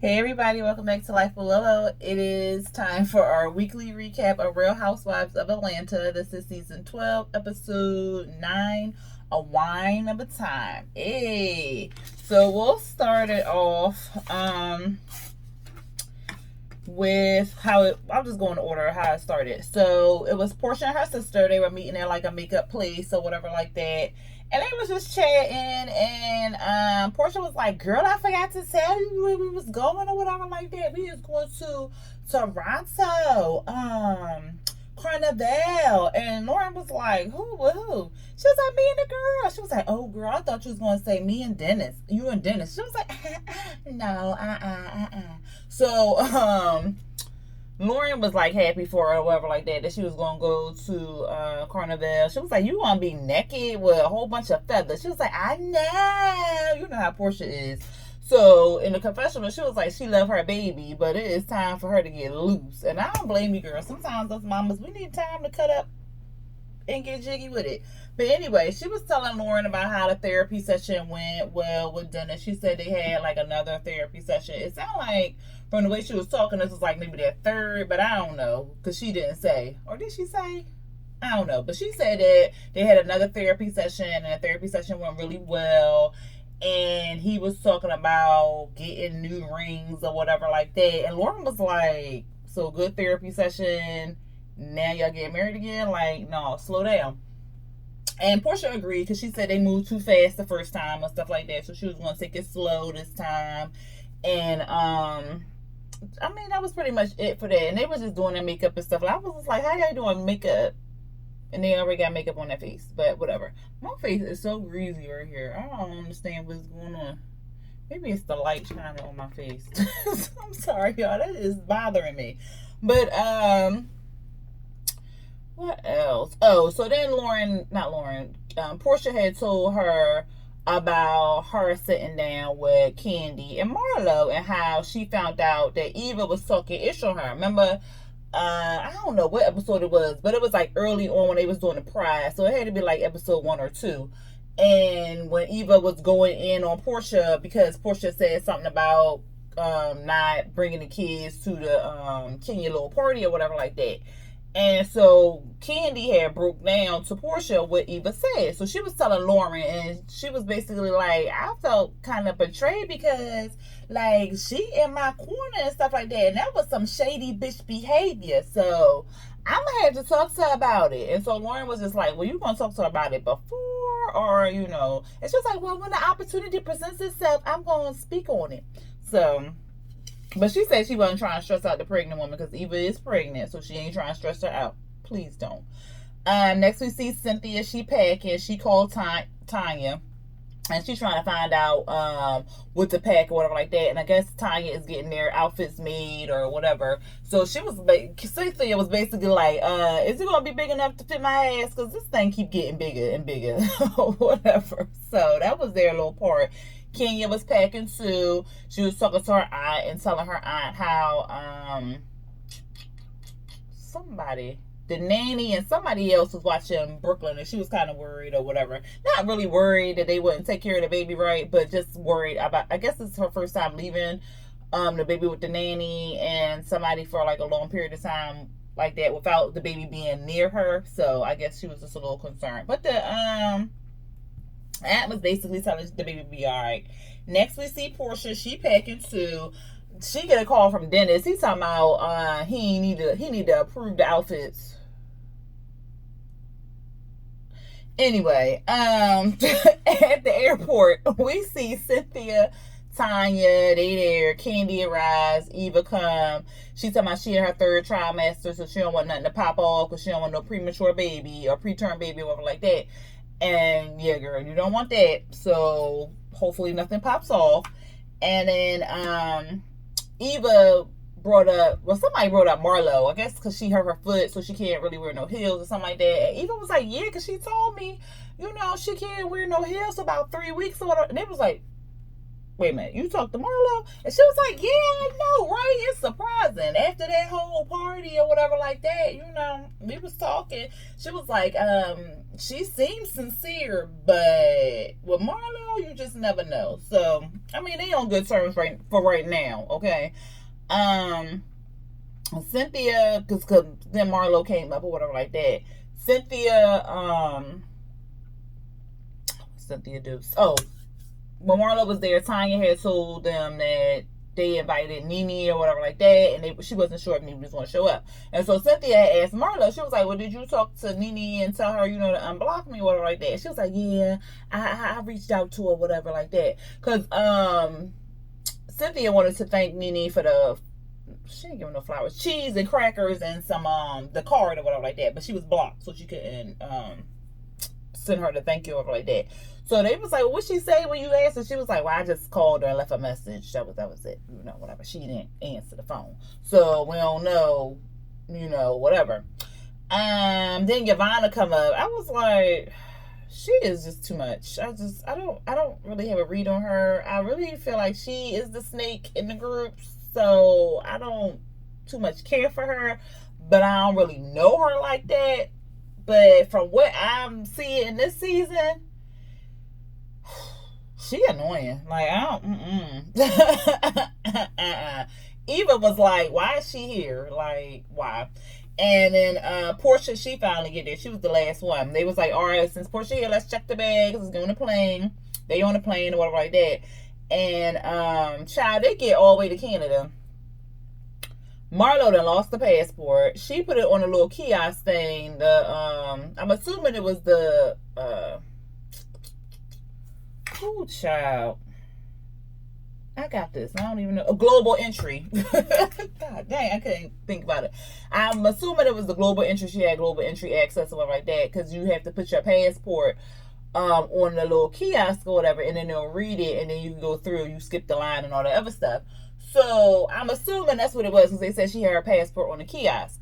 Hey everybody, welcome back to Life Below. It is time for our weekly recap of Real Housewives of Atlanta. This is season 12, episode 9, A Wine of a Time. Hey, so we'll start it off with I'll just go in order how it started. So it was Portia and her sister. They were meeting at like a makeup place or whatever like that. And they was just chatting, and Portia was like, "Girl, I forgot to tell you where we was going or whatever like that. We was going to Toronto, Carnival." And Lauren was like, "Who?" She was like, "Me and the girl." She was like, "Oh, girl, I thought you was going to say me and Dennis. You and Dennis." She was like, "No, So, Lauren was like happy for her or whatever like that she was gonna go to Carnival. She was like, "You gonna be naked with a whole bunch of feathers?" She was like, "I know." You know how Portia is. So in the confessional, she was like, she loved her baby, but it is time for her to get loose. And I don't blame you, girl. Sometimes us mamas, we need time to cut up and get jiggy with it. But anyway, she was telling Lauren about how the therapy session went well with Dennis. She said they had like another therapy session. It sounded like from the way she was talking, this was like maybe their third, but I don't know, because she didn't say. Or did she say? I don't know. But she said that they had another therapy session, and the therapy session went really well. And he was talking about getting new rings or whatever like that. And Lauren was like, "So good therapy session. Now y'all get married again?" Like, no, slow down. And Portia agreed because she said they moved too fast the first time and stuff like that. So she was going to take it slow this time. And I mean, that was pretty much it for that. And they was just doing their makeup and stuff. I was just like, "How y'all doing makeup?" And they already got makeup on their face. But whatever. My face is so greasy right here. I don't understand what's going on. Maybe it's the light shining on my face. I'm sorry, y'all. That is bothering me. But what else? Oh, so then Portia had told her about her sitting down with Candy and Marlo and how she found out that Eva was talking ish on her. Remember, I don't know what episode it was, but it was like early on when they was doing the prize. So it had to be like episode 1 or 2. And when Eva was going in on Portia because Portia said something about not bringing the kids to the Kenya little party or whatever like that. And so Candy had broke down to Portia what Eva said. So she was telling Lauren, and she was basically like, "I felt kind of betrayed because, like, she in my corner and stuff like that. And that was some shady bitch behavior. So I'm going to have to talk to her about it." And so Lauren was just like, "Well, you going to talk to her about it before or, you know." And she was like, "Well, when the opportunity presents itself, I'm going to speak on it." So... But she said she wasn't trying to stress out the pregnant woman because Eva is pregnant, so she ain't trying to stress her out. Please don't. Next we see Cynthia. She packing. She called Tanya, and she's trying to find out what to pack or whatever like that. And I guess Tanya is getting their outfits made or whatever. So Cynthia was basically like, "Is it gonna be big enough to fit my ass? Because this thing keep getting bigger and bigger or whatever." So that was their little part. Kenya was packing too. She was talking to her aunt and telling her aunt how the nanny and somebody else was watching Brooklyn, and she was kind of worried or whatever. Not really worried that they wouldn't take care of the baby right, but just worried about, I guess it's her first time leaving the baby with the nanny and somebody for like a long period of time like that without the baby being near her. So I guess she was just a little concerned. But the aunt was basically telling the baby to be all right. Next we see Portia. She packing too. She get a call from Dennis. He's talking about he need to approve the outfits. Anyway, at the airport we see Cynthia, Tanya, they there. Candy arrives. Eva come. She talking about she in her third trimester, so she don't want nothing to pop off because she don't want no premature baby or preterm baby or whatever like that. And yeah, girl, you don't want that. So hopefully nothing pops off. And then Eva somebody brought up Marlo, I guess because she hurt her foot, so she can't really wear no heels or something like that. And Eva was like, "Yeah, because she told me, she can't wear no heels for about 3 weeks or whatever." And it was like, wait a minute, you talked to Marlo? And she was like, yeah, I know, right? It's surprising. After that whole party or whatever like that, you know, we was talking. She was like, she seems sincere, but with Marlo, you just never know. So, I mean, they on good terms right now, okay? Cynthia, because then Marlo came up or whatever like that. Cynthia Dukes. Oh, when Marlo was there, Tanya had told them that they invited Nene or whatever like that, and she wasn't sure if Nene was going to show up. And so Cynthia had asked Marlo, she was like, well, did you talk to Nene and tell her, you know, to unblock me or whatever like that? She was like, yeah, I reached out to her, whatever like that. Because Cynthia wanted to thank Nene for she didn't give her no flowers, cheese and crackers and some the card or whatever like that, but she was blocked, so she couldn't send her to thank you or whatever like that. So they was like, well, what she say when you asked her? She was like, well, I just called her and left a message. That was it. You know, whatever. She didn't answer the phone. So we don't know, you know, whatever. Then Yvonne come up. I was like, she is just too much. I don't really have a read on her. I really feel like she is the snake in the group. So I don't too much care for her, but I don't really know her like that. But from what I'm seeing in this season, she annoying. Like, I don't, Eva was like, why is she here? Like, why? And then Portia, she finally get there. She was the last one. They was like, all right, since Portia here, let's check the bags. Let's go on the plane. They on the plane or whatever like that. And child, they get all the way to Canada. Marlo done lost the passport. She put it on a little kiosk thing. I'm assuming it was the child. I got this. I don't even know. A global entry. God dang, I couldn't think about it. I'm assuming it was the global entry. She had global entry access or whatever like that, because you have to put your passport on the little kiosk or whatever, and then they'll read it, and then you can go through, you skip the line and all that other stuff. So I'm assuming that's what it was, because they said she had her passport on the kiosk.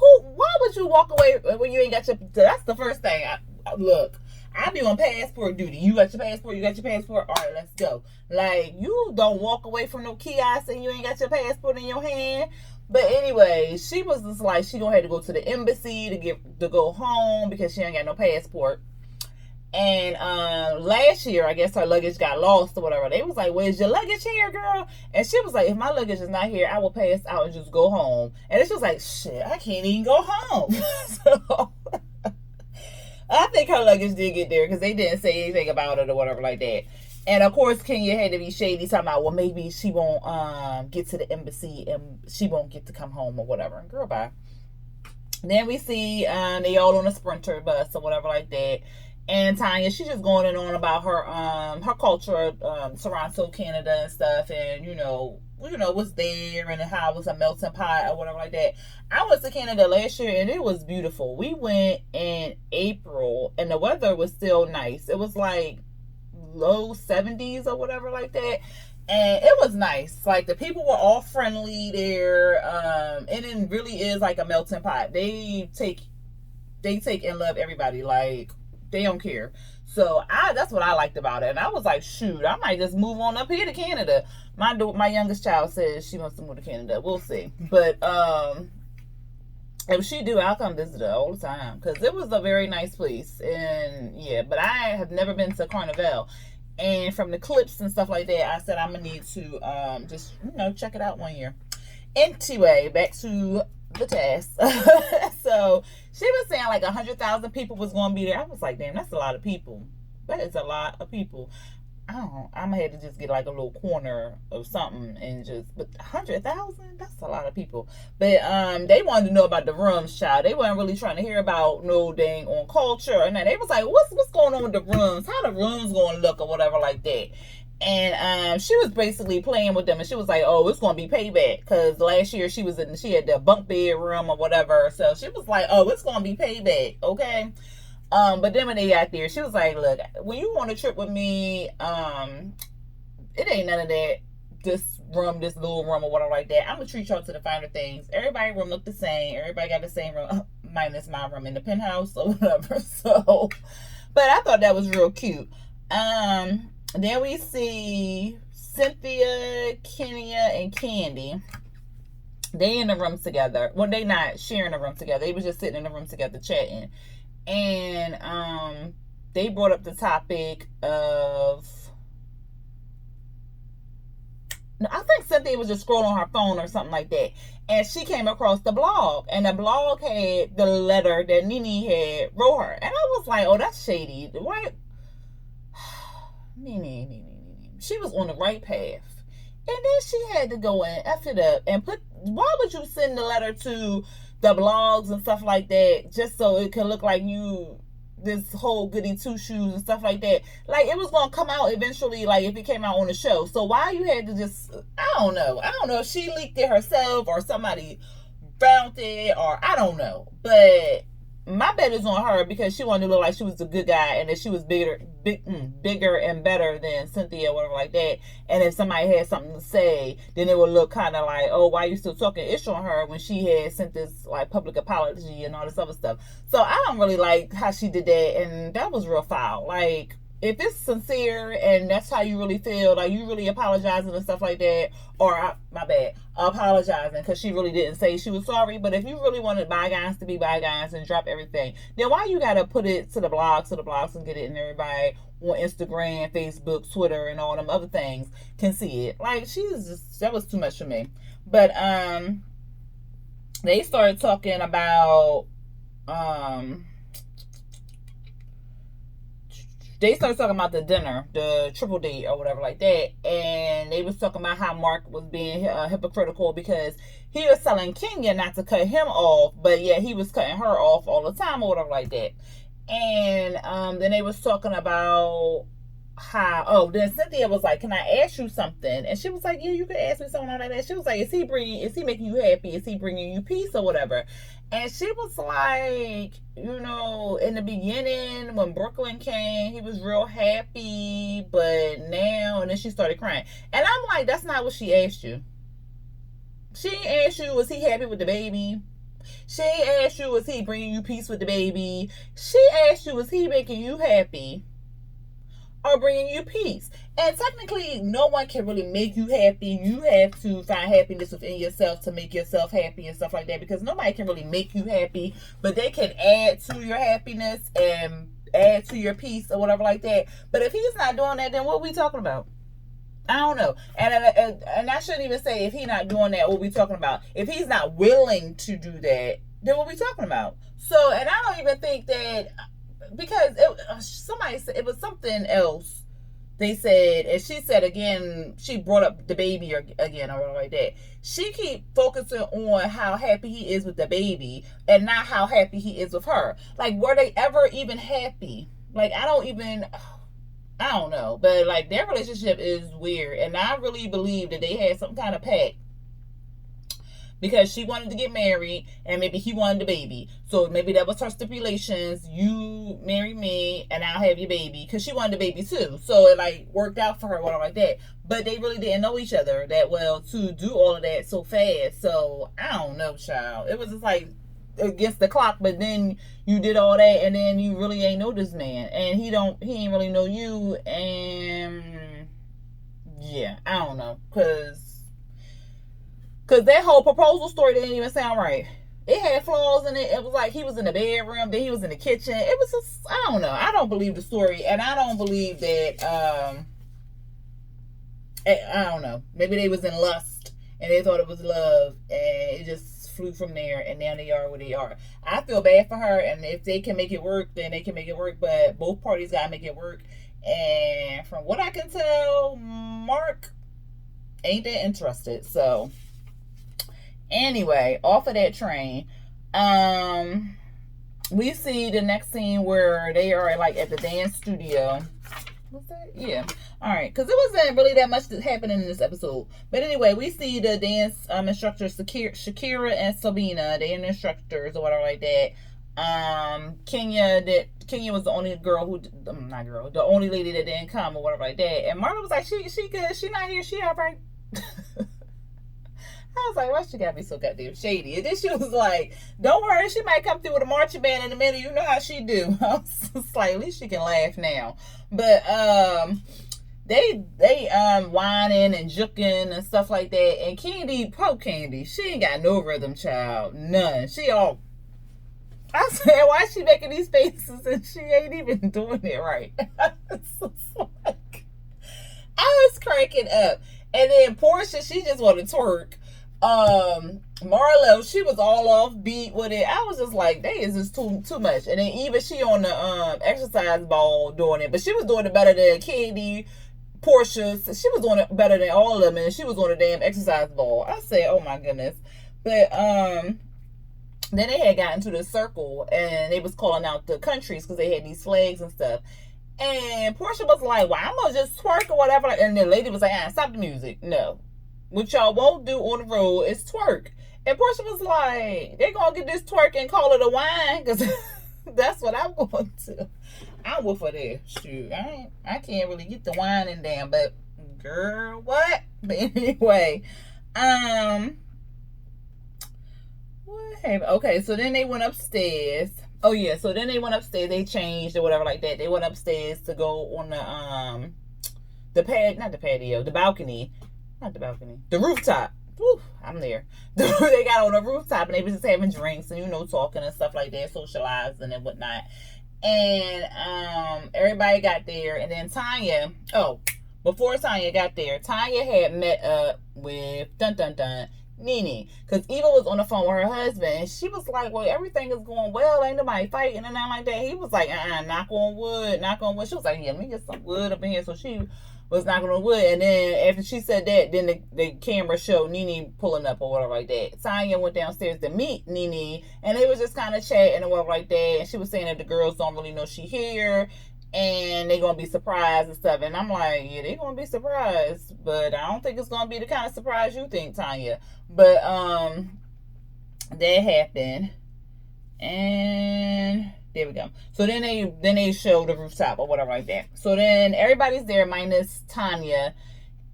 Why would you walk away when you ain't got your... That's the first thing. Look, I be on passport duty. You got your passport? You got your passport? All right, let's go. Like, you don't walk away from no kiosk and you ain't got your passport in your hand. But anyway, she was just like, she gonna have to go to the embassy to go home because she ain't got no passport. And last year, I guess her luggage got lost or whatever. They was like, where's your luggage here, girl? And she was like, if my luggage is not here, I will pass out and just go home. And she was like, shit, I can't even go home. So I think her luggage did get there because they didn't say anything about it or whatever like that. And of course, Kenya had to be shady, talking about, well, maybe she won't get to the embassy and she won't get to come home or whatever. Girl, bye. Then we see they all on a Sprinter bus or whatever like that. And Tanya, she's just going on about her culture, Toronto, Canada and stuff, and you know what's there and how it was a melting pot or whatever like that. I went to Canada last year and it was beautiful. We went in April and the weather was still nice. It was like low 70s or whatever like that. And it was nice. Like, the people were all friendly there. And it really is like a melting pot. They take and love everybody. Like, they don't care. So that's what I liked about it. And I was like, shoot, I might just move on up here to Canada. My youngest child says she wants to move to Canada. We'll see. But if she do, I'll come visit her all the time, because it was a very nice place. And yeah, but I have never been to Carnival. And from the clips and stuff like that, I said I'm gonna need to just check it out one year. Anyway, back to the test. So she was saying like 100,000 people was gonna be there. I was like, damn, that's a lot of people. That is a lot of people. I'm gonna have to just get like a little corner of something and but 100,000, that's a lot of people. But they wanted to know about the rooms, child. They weren't really trying to hear about no dang on culture, and they was like, what's going on with the rooms? How the rooms gonna look or whatever like that. And she was basically playing with them, and she was like, oh, it's gonna be payback, because last year she had the bunk bed room or whatever. So she was like, oh, it's gonna be payback, okay. But then when they got there, she was like, look, when you on a trip with me, it ain't none of that, this little room or whatever like that. I'm gonna treat y'all to the finer things. Everybody's room look the same. Everybody got the same room, minus my room in the penthouse or whatever. So, but I thought that was real cute. Then we see Cynthia, Kenya, and Candy, they in the room together. Well, they not sharing a room together. They was just sitting in the room together chatting. And they brought up the topic of, I think Cynthia was just scrolling on her phone or something like that. And she came across the blog. And the blog had the letter that Nene had wrote her. And I was like, oh, that's shady. What? Nene. She was on the right path. And then she had to go and F it up and put, why would you send the letter to the blogs and stuff like that just so it could look like you, this whole goody two shoes and stuff like that? Like, it was going to come out eventually, like, if it came out on the show. So why you had to just, I don't know if she leaked it herself or somebody found it, or I don't know. But my bet is on her because she wanted to look like she was a good guy and that she was bigger and better than Cynthia or whatever like that. And if somebody had something to say, then it would look kind of like, oh, why are you still talking ish on her when she had sent this like public apology and all this other stuff. So I don't really like how she did that, and that was real foul. Like, if it's sincere and that's how you really feel, like you really apologizing and stuff like that, or my bad, apologizing because she really didn't say she was sorry. But if you really wanted bygones to be bygones and drop everything, then why you gotta put it to the blogs and get it, and everybody on Instagram, Facebook, Twitter, and all them other things can see it? Like, she's just, that was too much for me. But they started talking about the dinner, the triple date or whatever like that. And they was talking about how Mark was being hypocritical because he was telling Kenya not to cut him off, but yet he was cutting her off all the time or whatever like that. And then they was talking about how, then Cynthia was like, can I ask you something? And she was like, yeah, you can ask me something like that. She was like, is he making you happy? Is he bringing you peace or whatever? And she was like, in the beginning when Brooklyn came, he was real happy, but now, and then she started crying. And I'm like, that's not what she asked you. She ain't asked you, was he happy with the baby? She ain't asked you, was he bringing you peace with the baby? She asked you, was he making you happy or bringing you peace? And technically, no one can really make you happy. You have to find happiness within yourself to make yourself happy and stuff like that, because nobody can really make you happy, but they can add to your happiness and add to your peace or whatever like that. But if he's not doing that, then what are we talking about? I don't know. And I shouldn't even say if he's not doing that, what we talking about. If he's not willing to do that, then what we talking about? So, and I don't even think that, because somebody said it was something else they said, and she said again, she brought up the baby again or whatever like that. She keep focusing on how happy he is with the baby and not how happy he is with her. Like, were they ever even happy? Like, I don't know, but like, their relationship is weird, and I really believe that they had some kind of pact, because she wanted to get married and maybe he wanted the baby. So maybe that was her stipulations. You marry me and I'll have your baby, because she wanted the baby too. So it like worked out for her, whatever like that. But they really didn't know each other that well to do all of that so fast. So I don't know, child. It was just like against the clock, but then you did all that and then you really ain't know this man, and he ain't really know you. And yeah, I don't know, because that whole proposal story didn't even sound right. It had flaws in it. It was like he was in the bedroom, then he was in the kitchen. It was just, I don't know. I don't believe the story, and I don't believe that, I don't know. Maybe they was in lust, and they thought it was love, and it just flew from there, and now they are where they are. I feel bad for her, and if they can make it work, then they can make it work, but both parties gotta make it work. And from what I can tell, Mark ain't that interested, so... Anyway, off of that train, we see the next scene where they are like at the dance studio. What's that? Yeah. All right. Because it wasn't really that much that happened in this episode. But anyway, we see the dance instructors, Shakira and Sabina. They are the instructors or whatever like that. Kenya was the only girl the only lady that didn't come or whatever like that. And Marla was like, she good. She not here. She all right. I was like, why she gotta be so goddamn shady? And then she was like, don't worry, she might come through with a marching band in a minute. You know how she do. I was just like, at least she can laugh now. But they whining and juking and stuff like that. And poor Candy, she ain't got no rhythm, child. None. She all, I said, why is she making these faces and she ain't even doing it right? I was cracking up. And then Portia, she just wanted to twerk. Marlo, she was all off beat with it. I was just like, they is just too much. And then even she on the exercise ball doing it, but she was doing it better than Candy, Portia. She was doing it better than all of them, and she was on the damn exercise ball. I said, oh my goodness. But then they had gotten to the circle and they was calling out the countries because they had these flags and stuff. And Portia was like, well, I'm gonna just twerk or whatever. And the lady was like, stop the music. No. What y'all won't do on the road is twerk. And Portia was like, they're gonna get this twerk and call it a wine, because that's what I'm going to. I'm with her there. Shoot, I can't really get the wine in damn, but girl, what? But anyway, okay, so then they went upstairs. Oh yeah, so then they went upstairs. They changed or whatever like that. They went upstairs to go on the balcony, the rooftop. Whew, I'm there. They got on the rooftop and they was just having drinks and talking and stuff like that, socializing and whatnot. And everybody got there, and then Tanya. Oh, before Tanya got there, Tanya had met up with Nene, because Eva was on the phone with her husband, and she was like, well, everything is going well, ain't nobody fighting and nothing like that. He was like, knock on wood. She was like, yeah, let me get some wood up in here. So she was knocking on wood, and then after she said that, then the camera showed Nene pulling up or whatever like that. Tanya went downstairs to meet Nene, and they was just kind of chatting or whatever like that, and she was saying that the girls don't really know she here, and they gonna be surprised and stuff. And I'm like, yeah, they gonna be surprised, but I don't think it's gonna be the kind of surprise you think, Tanya. But that happened, and there we go. So then they show the rooftop or whatever like that. So then everybody's there minus Tanya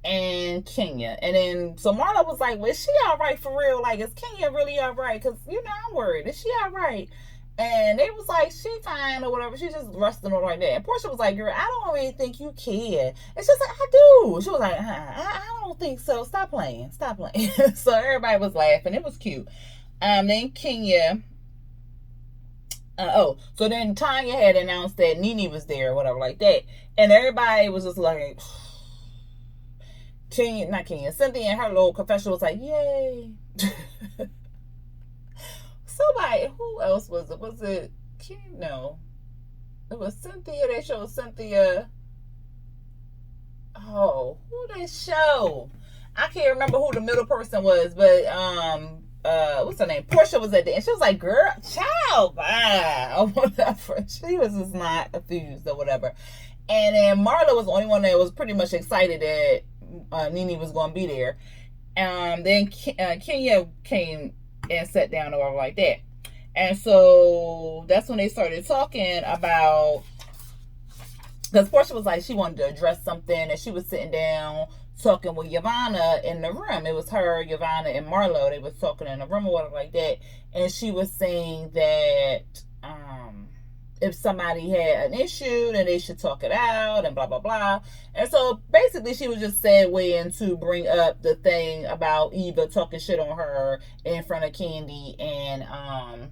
and Kenya. And then so Marla was like, well, is she all right for real? Like, is Kenya really all right? Because I'm worried. Is she all right? And they was like, she fine or whatever. She just resting or like that. And Portia was like, girl, I don't really think you care. And she's like, I do. She was like, I don't think so. Stop playing. So everybody was laughing. It was cute. Then Kenya. So then Tanya had announced that Nene was there or whatever like that. And everybody was just like, Cynthia and her little confession was like, yay. Somebody, who else was it? Was it Kim? No. It was Cynthia. They showed Cynthia. Oh, who they show? I can't remember who the middle person was, but what's her name? Portia was at the end. She was like, girl, child, bye, or whatever. She was just not enthused or whatever. And then Marla was the only one that was pretty much excited that Nene was going to be there. Then Kenya came and sat down or whatever like that. And so that's when they started talking about, because Portia was like, she wanted to address something, and she was sitting down talking with Yvonne in the room. It was her, Yvonne, and Marlo. They was talking in the room or whatever like that. And she was saying that if somebody had an issue, then they should talk it out and blah, blah, blah. And so basically she was just segueing to bring up the thing about Eva talking shit on her in front of Candy and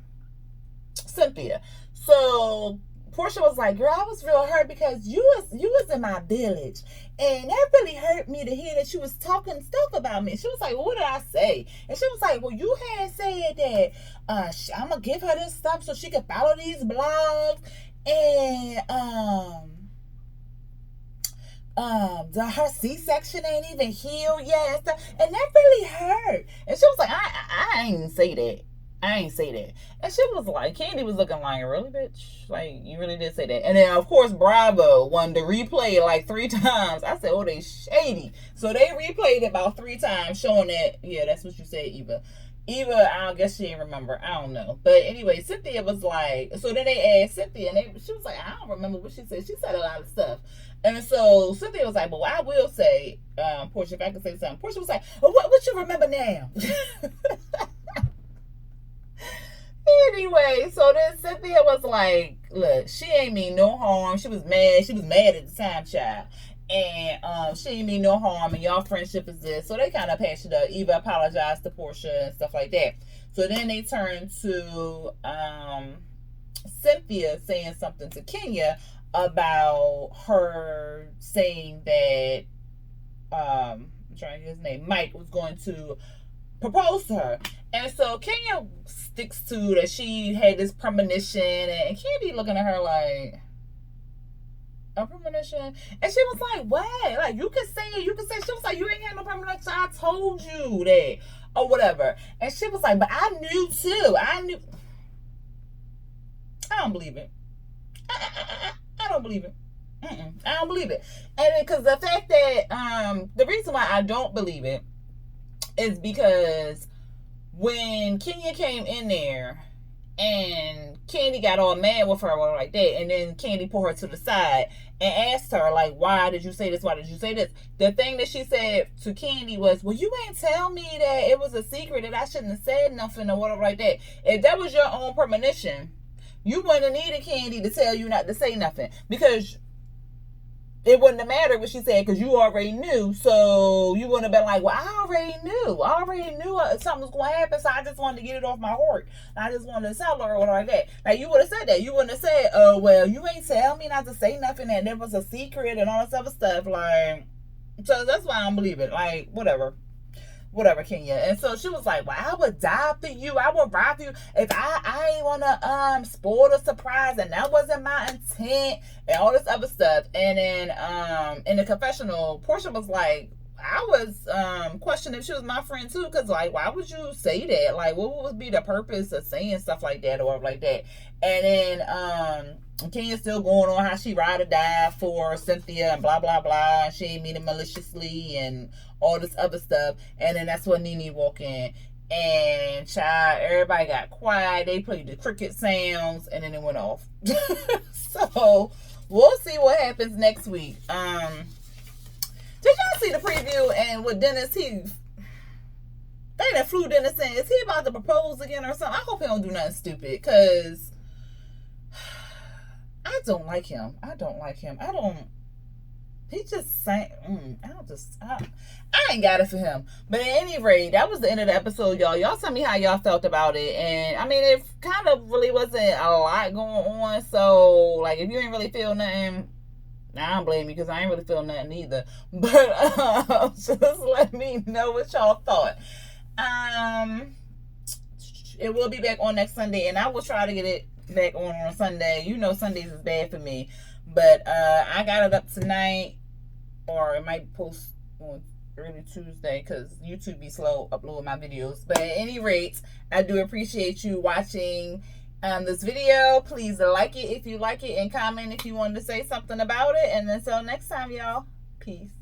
Cynthia. So Portia was like, girl, I was real hurt because you was in my village. And that really hurt me to hear that you was talking stuff about me. She was like, well, what did I say? And she was like, well, you had said that I'm going to give her this stuff so she can follow these blogs. And her C-section ain't even healed yet. And, stuff. And that really hurt. And she was like, I ain't say that. And she was like, Candy was looking like, really, bitch? Like, you really did say that? And then, of course, Bravo wanted to replay it like 3 times. I said, oh, they shady. So they replayed it about 3 times, showing that, yeah, that's what you said, Eva. I guess she didn't remember. I don't know. But anyway, Cynthia was like, so then they asked Cynthia, and she was like, I don't remember what she said. She said a lot of stuff. And so Cynthia was like, well, I will say, Portia, if I can say something. Portia was like, well, what you remember now? Anyway, so then Cynthia was like, look, she ain't mean no harm. She was mad. She was mad at the time, child. And she didn't mean no harm, and y'all friendship is this. So they kind of patched it up. Eva apologized to Portia and stuff like that. So then they turned to Cynthia saying something to Kenya about her saying that I'm trying to get his name, Mike was going to propose to her. And so Kenya sticks to that she had this premonition, and Candy looking at her like, a premonition? And she was like, what? Like, you can say it, you can say it. She was like, you ain't had no premonition, I told you that, or whatever. And she was like, but I knew too. I don't believe it. I don't believe it. I don't believe it. And because the fact that the reason why I don't believe it is because when Kenya came in there and Candy got all mad with her like that, and then Candy pulled her to the side and asked her, like, why did you say this? Why did you say this? The thing that she said to Candy was, well, you ain't tell me that it was a secret, that I shouldn't have said nothing or whatever like that. If that was your own premonition, you wouldn't have needed Candy to tell you not to say nothing, because it wouldn't have mattered what she said, because you already knew. So you wouldn't have been like, well, I already knew something was going to happen, so I just wanted to get it off my heart. I just wanted to tell her or whatever like that. Like, you would have said that. You wouldn't have said, oh, well, you ain't tell me not to say nothing, and there was a secret and all this other stuff. Like, so that's why I don't believe it. Like, whatever, Kenya. And so she was like, well, I would die for you, I would ride for you if I ain't want to spoil the surprise, and that wasn't my intent, and all this other stuff. And then in the confessional, Portia was like, I was questioning if she was my friend too, because like, why would you say that? Like, what would be the purpose of saying stuff like that or whatever like that? And then Kenya's still going on how she ride or die for Cynthia and blah blah blah, and she ain't mean it maliciously and all this other stuff. And then that's when Nene walk in, and child, everybody got quiet. They played the cricket sounds, and then it went off. So we'll see what happens next week. Did y'all see the preview? And with Dennis, they done flew Dennis in. Is he about to propose again or something? I hope he don't do nothing stupid, because I don't like him. He just sang. I ain't got it for him. But at any rate, that was the end of the episode, y'all. Y'all tell me how y'all felt about it. And I mean, it kind of really wasn't a lot going on. So, like, if you ain't really feel nothing, I don't blame you, because I ain't really feel nothing either. But just let me know what y'all thought. It will be back on next Sunday, and I will try to get it back on Sunday. You know, Sundays is bad for me. But I got it up tonight, or it might post on early Tuesday, because YouTube be slow uploading my videos. But at any rate, I do appreciate you watching this video. Please like it if you like it, and comment if you wanted to say something about it. And until next time, y'all, peace.